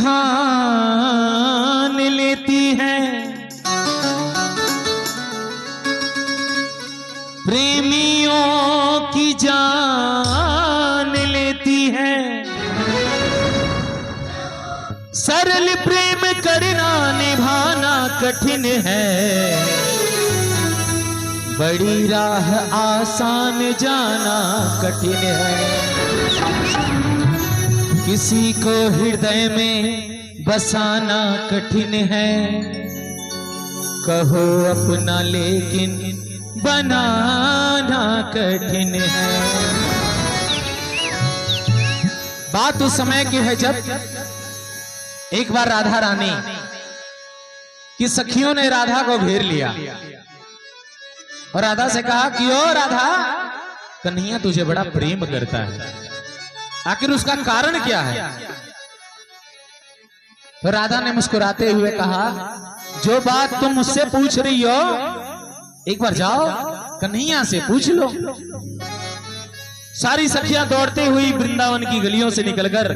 ठान लेती है, प्रेमियों की जान लेती है। सरल प्रेम करना निभाना कठिन है, बड़ी राह आसान जाना कठिन है। किसी को हृदय में बसाना कठिन है, कहो अपना लेकिन बनाना कठिन है। बात उस समय की है जब एक बार राधा रानी की सखियों ने राधा को घेर लिया और राधा से कहा कि ओ राधा, कन्हैया तुझे बड़ा प्रेम करता है, आखिर उसका कारण क्या है? तो राधा ने मुस्कुराते हुए कहा, जो बात तुम मुझसे पूछ रही हो एक बार जाओ कन्हैया से पूछ लो। सारी सखियां दौड़ते हुई वृंदावन की गलियों से निकलकर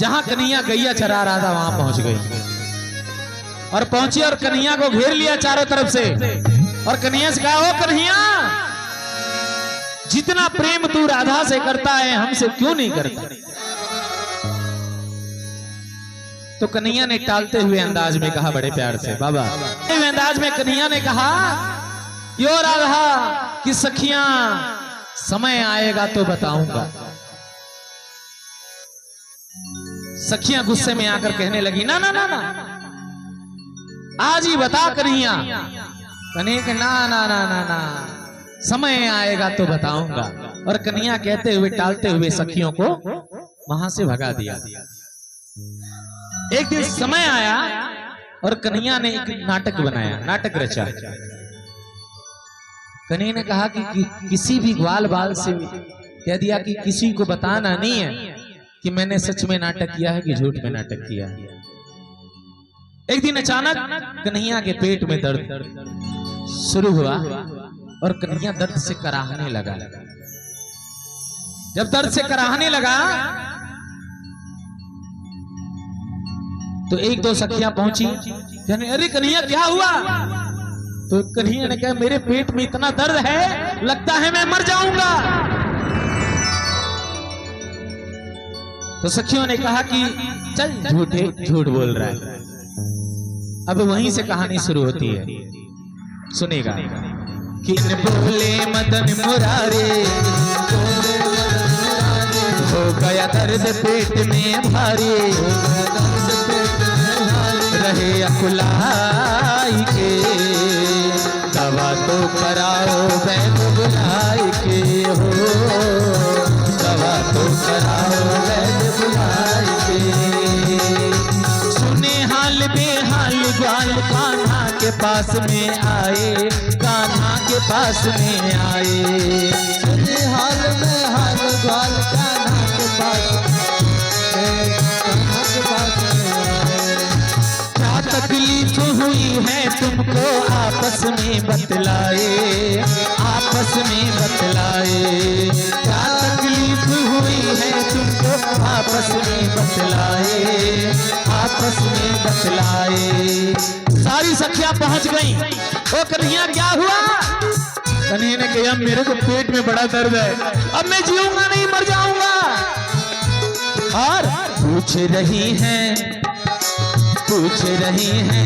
जहां कन्हैया गैया चरा रहा था वहां पहुंच गई और पहुंची और कन्हैया को घेर लिया चारों तरफ से और कन्हैया से कहा, ओ कन्हैया, जितना प्रेम तू राधा से करता है हमसे क्यों नहीं करता? तो कन्हैया ने टालते हुए अंदाज में कहा, बड़े प्यार से बाबा अंदाज में कन्हैया ने कहा, यो राधा कि सखियां समय आएगा तो बताऊंगा। सखियां गुस्से में आकर कहने लगी, ना ना ना ना, आज ही बता कन्हैया। कन्हैया ना ना ना ना ना, समय आएगा तो बताऊंगा। और कन्हैया कहते हुए टालते हुए सखियों को वहां से भगा दिया। एक दिन समय आया और कन्हैया ने एक नाटक बनाया, नाटक रचा। कन्हैया ने कहा कि किसी भी ग्वाल बाल से कह दिया कि किसी को बताना नहीं है कि मैंने सच में नाटक किया है कि झूठ में नाटक किया है। एक दिन अचानक कन्हैया के पेट में दर्द शुरू हुआ और कन्हैया दर्द से कराहने लगा। जब दर्द से कराहने लगा तो एक दो सखियां पहुंची, कहने, अरे कन्हैया क्या हुआ? तो कन्हैया ने कहा, मेरे पेट में इतना दर्द है लगता है मैं मर जाऊंगा। तो सखियों ने कहा कि चल झूठ बोल रहा है। अब वहीं से कहानी शुरू होती है, सुनेगा। कि बोले मदन मुरारे, हो गया दर्द पेट में भारी, रहे अकुलाई के, दवा तो कराओ वैद्य बुलाई के, हो दवा तो कराओ वैद्य बुलाई के। सुने हाल बेहाल ग्वाल कान्हा के पास में आए, कान्हा के पास में आए। सुने हाल बेहाल ग्वाल कान्हा के पास में, कान्हा के पास में क्या तकलीफ हुई है तुमको आपस में बतलाए, आपस में बतलाए। क्या तकलीफ हुई है तुमको आपस में बतलाए, आपस में बतलाए। सारी सखियां पहुंच गईं। ओ कन्हैया क्या हुआ? कन्हैया ने कहा, मेरे को पेट में बड़ा दर्द है, अब मैं जीऊंगा नहीं, मर जाऊंगा। और पूछ रही हैं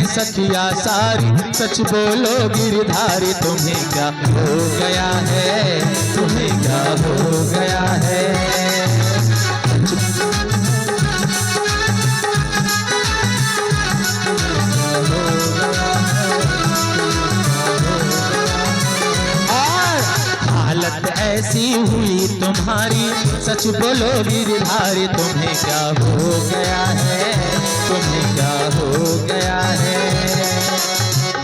सखिया सारी, सच बोलो गिरधारी, तुम्हें क्या हो गया है, तुम्हें क्या हो गया है? और हालत ऐसी हुई तुम्हारी, सच बोलो गिरधारी, तुम्हें क्या हो गया है, तुम्हें क्या हो गया है?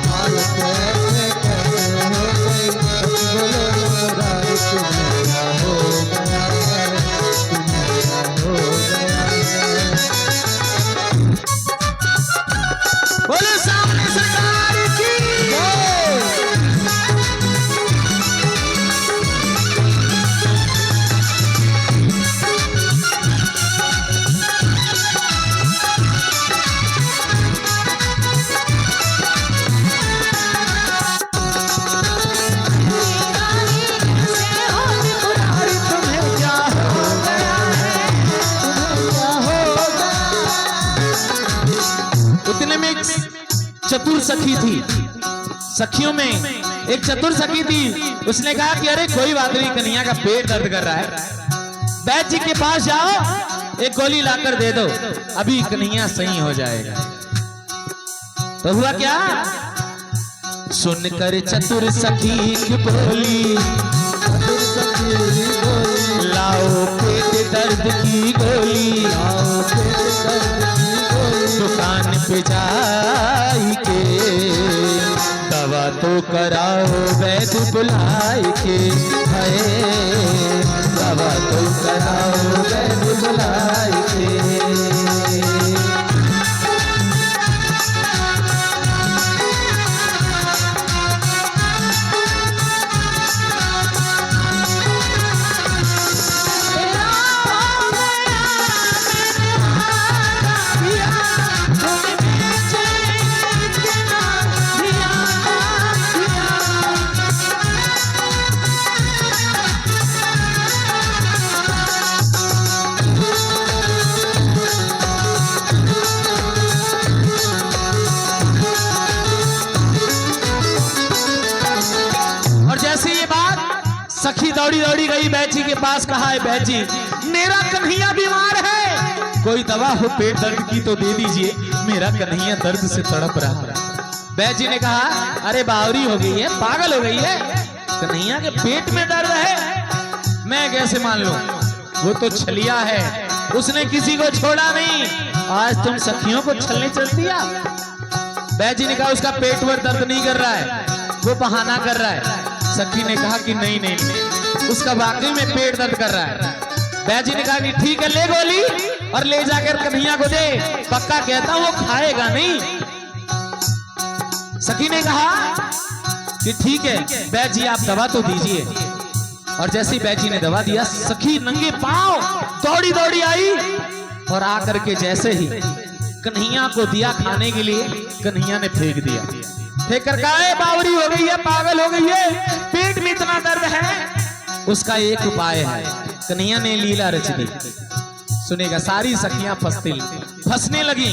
हालत ऐसे कैसे हो गई, सच बोलो गिरधारी, तुम्हें क्या हो गया है, तुम्हें क्या हो गया है? बोलो सामने सरकार की चतुर सखी थी, सखियों में एक चतुर सखी थी। उसने कहा कि अरे कोई बात नहीं, कन्हैया का पेट दर्द कर रहा है, वैद्य जी के पास जाओ, एक गोली लाकर दे दो, अभी कन्हैया सही हो जाएगा। तो हुआ क्या, सुनकर चतुर सखी की बोली, लाओ पेट दर्द की गोली, दुकान पे जाई के दवा तो कराओ वैद्य बुलाई के, है दवा तो कराओ वैद्य बुलाई के। सखी दौड़ी दौड़ी गई वैद्य जी के पास, कहा है वैद्य जी मेरा कन्हैया बीमार है, कोई दवा हो पेट दर्द की तो दे दीजिए, मेरा कन्हैया दर्द से तड़प रहा है। वैद्य जी ने कहा अरे बावरी हो गई है, पागल हो गई है, कन्हैया के पेट में दर्द है, मैं कैसे मान लूं, वो तो छलिया है, उसने किसी को छोड़ा नहीं, आज तुम सखियों को छलने चल दिया। वैद्य जी ने कहा उसका पेट में दर्द नहीं कर रहा है, वो बहाना कर रहा है। सखी ने कहा कि नहीं नहीं, नहीं उसका वाकई में पेट दर्द कर रहा है। वैद्य जी ने कहा कि ठीक है, ले गोली और ले जाकर कन्हैया को दे, पक्का कहता हूं वो खाएगा नहीं। सखी ने कहा कि ठीक है वैद्य जी, आप दवा तो दीजिए। और जैसे ही वैद्य जी ने दवा दिया, सखी नंगे पांव दौड़ी दौड़ी आई और आकर के जैसे ही कन्हैया को दिया खाने के लिए, कन्हैया ने फेंक दिया। फेंक कर कहा बावरी हो गई है, पागल हो गई है, पेट में इतना दर्द है। उसका एक उपाय है, कन्हैया ने लीला रच दी। सुनेगा, सारी सखियां फंसने लगी।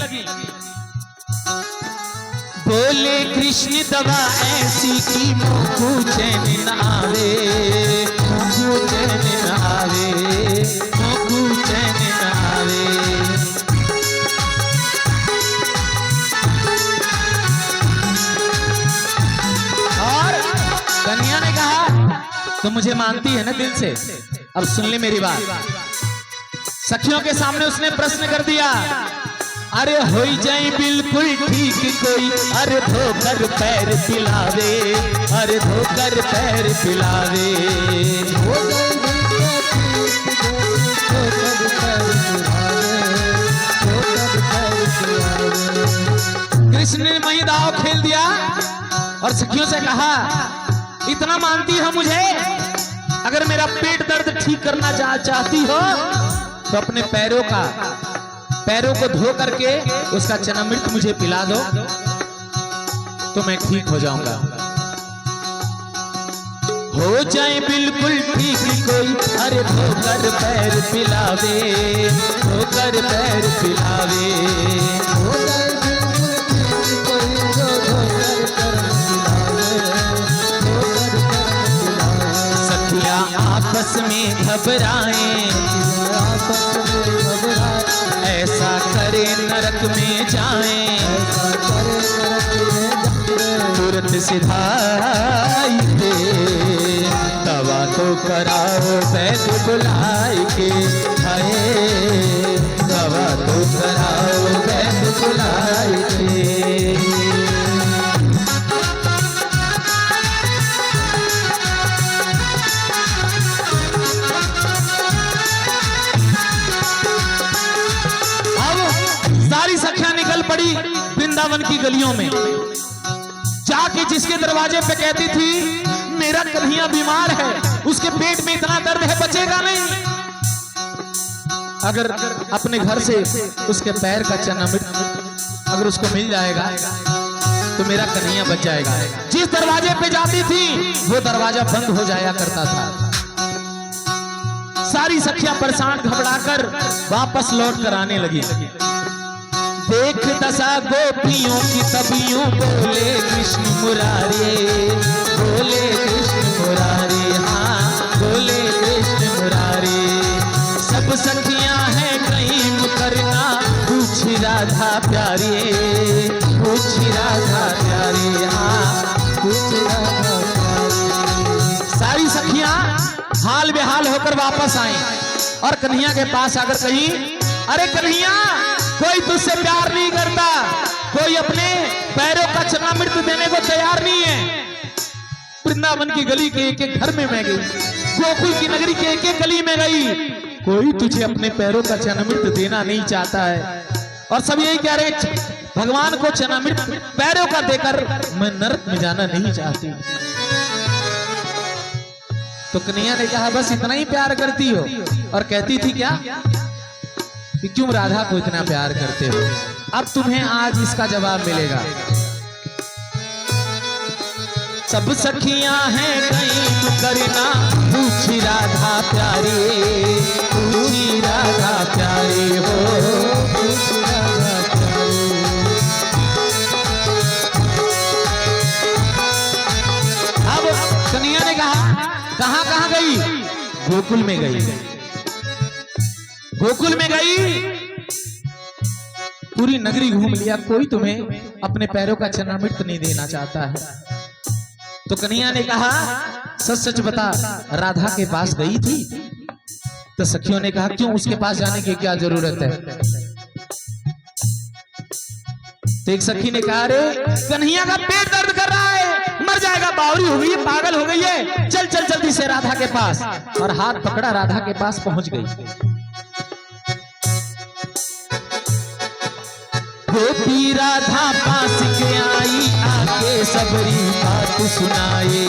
बोले कृष्ण दवा ऐसी की मुझको चैन न आवे, मुझको चैन न आवे, मुझको चैन न आवे। कन्हैया ने कहा तो मुझे मानती है ना दिल से, अब सुन ले मेरी बात। सखियों के सामने उसने प्रश्न कर दिया, अरे हो जाए बिल्कुल ठीक कोई, अरे धोकर पैर पिलावे, अरे धोकर पैर पिलावे, हो कृष्ण ने वही दाव खेल दिया और सखियों से कहा इतना मानती हो मुझे, अगर मेरा पेट दर्द ठीक करना चाहती हो तो अपने पैरों को धो करके उसका चनामृत मुझे पिला दो तो मैं ठीक हो जाऊंगा। हो जाए बिल्कुल ठीक कोई, अरे धोकर पैर पिलावे, धोकर पैर पिलावे, हो जाए आपस में घबराएं, ऐसा करे नरक में जाएं, तुरंत सिधाई दे, दवा तो कराओ वैद्य बुलाई के, हाय दवा तो कराओ वैद्य बुलाई के। पड़ी वृंदावन की गलियों में जाके, जिसके दरवाजे पे कहती थी मेरा कन्हैया बीमार है, उसके पेट में इतना दर्द है, बचेगा नहीं, अगर अपने घर से उसके पैर का चनामृत अगर उसको मिल जाएगा तो मेरा कन्हैया बच जाएगा। जिस दरवाजे पे जाती थी वो दरवाजा बंद हो जाया करता था। सारी सखियां परेशान घबराकर वापस लौट कर आने लगी। देख दशा गोपियों की तब यूं बोले कृष्ण मुरारी, बोले कृष्ण मुरारी, हाँ बोले कृष्ण मुरारी। सब सखियां हैं कहीं मुकरना, पूछ राधा प्यारी, पूछ राधा प्यारी, हाँ पूछ राधा प्यारी। सारी सखियां हाल बेहाल होकर वापस आई और कन्हैया के पास आकर कही, अरे कन्हैया कोई तुझसे प्यार नहीं करता, कोई अपने पैरों का चरणामृत देने को तैयार नहीं है। वृंदावन की गली के एक एक घर में मैं गई, गोकुल की नगरी के एक एक गली में गई, कोई तुझे अपने पैरों का चरणामृत देना नहीं चाहता है। और सब यही कह रहे भगवान को चरणामृत पैरों का देकर मैं नरक में जाना नहीं चाहती। तो कन्हैया ने कहा बस इतना ही प्यार करती हो? और कहती थी क्या कि क्यों राधा को इतना प्यार करते हो? अब तुम्हें आज इसका जवाब मिलेगा। सब सखियां हैं कहीं मुकरना, पूछी राधा प्यारी, पूछी राधा प्यारी हो, पूछी राधा प्यारी। अब कन्हैया ने कहा कहां कहां गई? गोकुल में गई, गोकुल में गई, पूरी नगरी घूम लिया, कोई तुम्हें अपने पैरों का चरणामृत नहीं देना चाहता है। तो कन्हैया ने कहा सच सच बता, राधा के पास गई थी? तो सखियों ने कहा क्यों, उसके पास जाने की क्या जरूरत है? तो एक सखी ने कहा अरे कन्हैया का पेट दर्द कर रहा है, मर जाएगा, बावरी हो गई है, पागल हो गई है, चल चल जल्दी से राधा के पास। और हाथ पकड़ा, राधा के पास पहुंच गई। गोपी राधा पास के आई, आके सबरी बात सुनाए।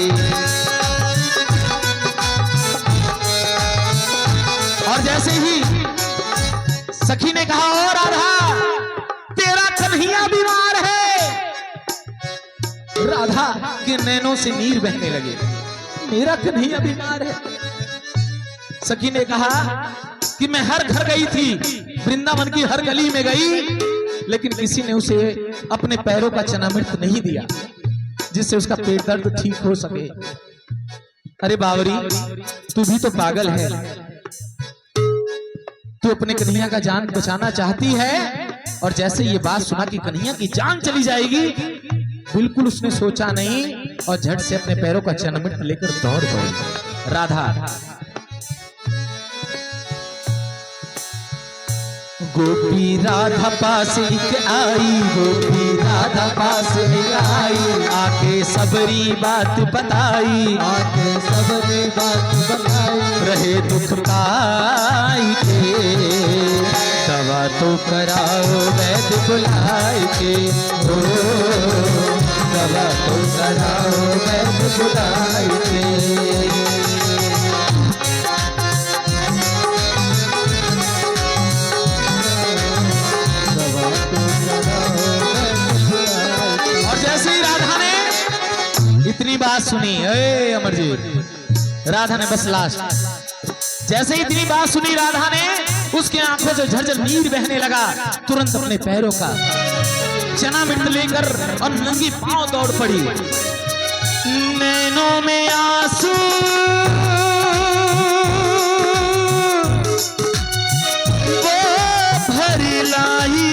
और जैसे ही सखी ने कहा ओ राधा तेरा कन्हैया बीमार है, राधा के नैनों से नीर बहने लगे, मेरा कन्हैया बीमार है। सखी ने कहा कि मैं हर घर गई थी, वृंदावन की हर गली में गई, लेकिन किसी ने उसे अपने पैरों का चरणामृत नहीं दिया जिससे उसका पेट दर्द ठीक हो सके। अरे बावरी तू भी तो पागल है, तू अपने कन्हैया का जान बचाना चाहती है। और जैसे ये बात सुना कि कन्हैया की जान चली जाएगी, बिल्कुल उसने सोचा नहीं और झट से अपने पैरों का चरणामृत लेकर दौड़ गई। राधा गोपी राधा पास आई, गोपी राधा पास आई, आके सबरी बात बताई, आके सबरी बात बताई। रहे दुख काई के दवा तो कराओ वैद्य बुलाए के, ओ दवा तो कराओ वैद्य बुलाए के। इतनी बात सुनी, ए अमरजीत, राधा ने बस लास्ट जैसे ही इतनी बात सुनी, राधा ने उसके आंखों से झरझर नीर बहने लगा, तुरंत अपने पैरों का चरणामृत लेकर और नंगी पांव दौड़ पड़ी। नैनों में आंसू वो भर लाई,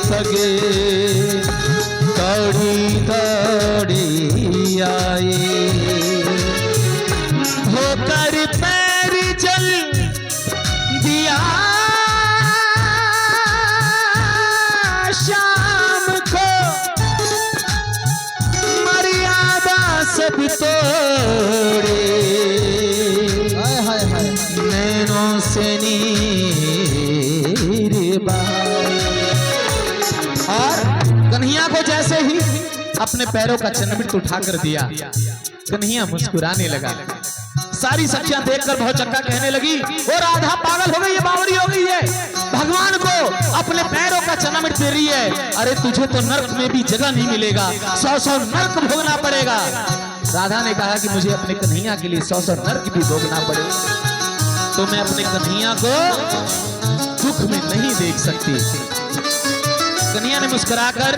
पगे दौड़ी दौड़ी आए, होकर पैर जल दिया शाम को, मर्यादा सब तोड़े, नैनों से नीर बहाए। और कन्हैया को जैसे ही अपने पैरों का चरणामृत उठाकर दिया, कन्हैया मुस्कुराने लगा। सारी सखियां देखकर बहुत चक्का कहने लगी वो राधा पागल हो गई है, बावरी हो गई है, भगवान को अपने पैरों का चरणामृत दे रही है। अरे तुझे तो नर्क में भी जगह नहीं मिलेगा, 100 नर्क भोगना पड़ेगा। राधा ने कहा कि मुझे अपने कन्हैया के लिए 100 नर्क भी भोगना पड़ेगा। तो मैं अपने कन्हैया को दुख में नहीं देख सकती। कन्हैया ने मुस्कुराकर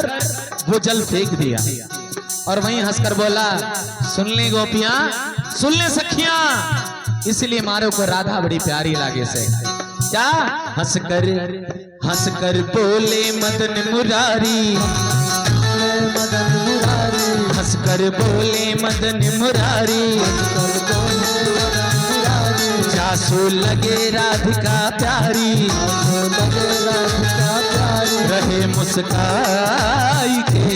वो जल फेंक दिया और वहीं हंसकर बोला, सुन ले गोपियां, सुन ले सखियां, इसलिए मारो को राधा बड़ी प्यारी लागे से। क्या हंसकर बोले मदन मुरारी, हंसकर बोले मदन मुरारी, जासू लगे राधिका प्यारी, रहे मुस्काई के,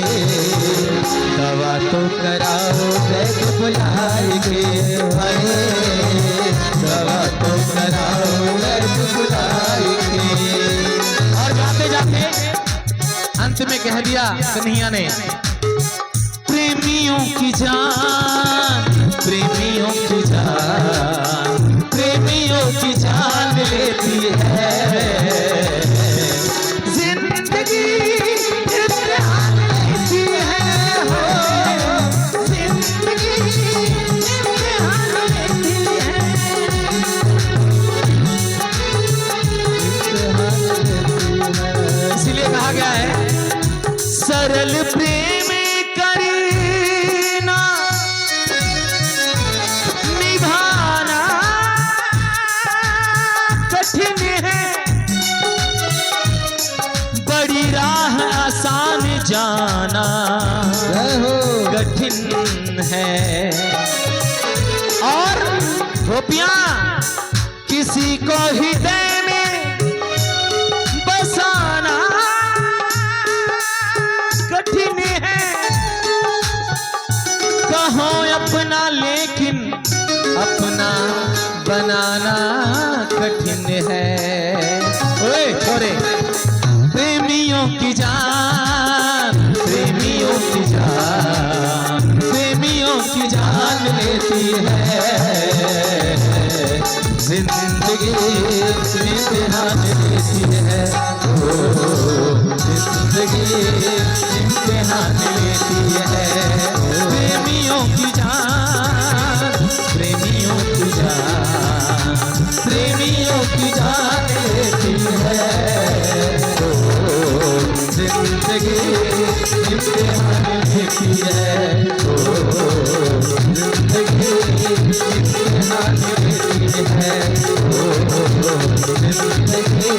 दवा तो कराओ बैठ बुलाए के, दवा तो कराओ बैठ बुलाए के। और जाते जाते अंत में कह दिया कन्हैया ने, प्रेमियों की जान, प्रेमियों की जान, प्रेमियों की जान लेती है जिंदगी, इम्तिहान लेती है हो, जिंदगी इम्तिहान लेती है, इसीलिए कहा गया है सरल प्रेम करीना निभाना कठिन है, बड़ी राह आसान जाना कठिन है। और गोपियां किसी को हृदय में बसाना कठिन है, कहो अपना लेकिन अपना बनाना कठिन है। ओए छोरे, प्रेमियों की जान, प्रेमियों की जान, प्रेमियों की जान लेती है जिंदगी, इम्तिहान लेती है ओ, जिंदगी इम्तिहान लेती है। प्रेमियों की जान, प्रेमियों की जान, प्रेमियों की जान लेती है ओ, जिंदगी इम्तिहान लेती है ओ, जिंदगी इम्तिहान लेती है ओ, जिंदगी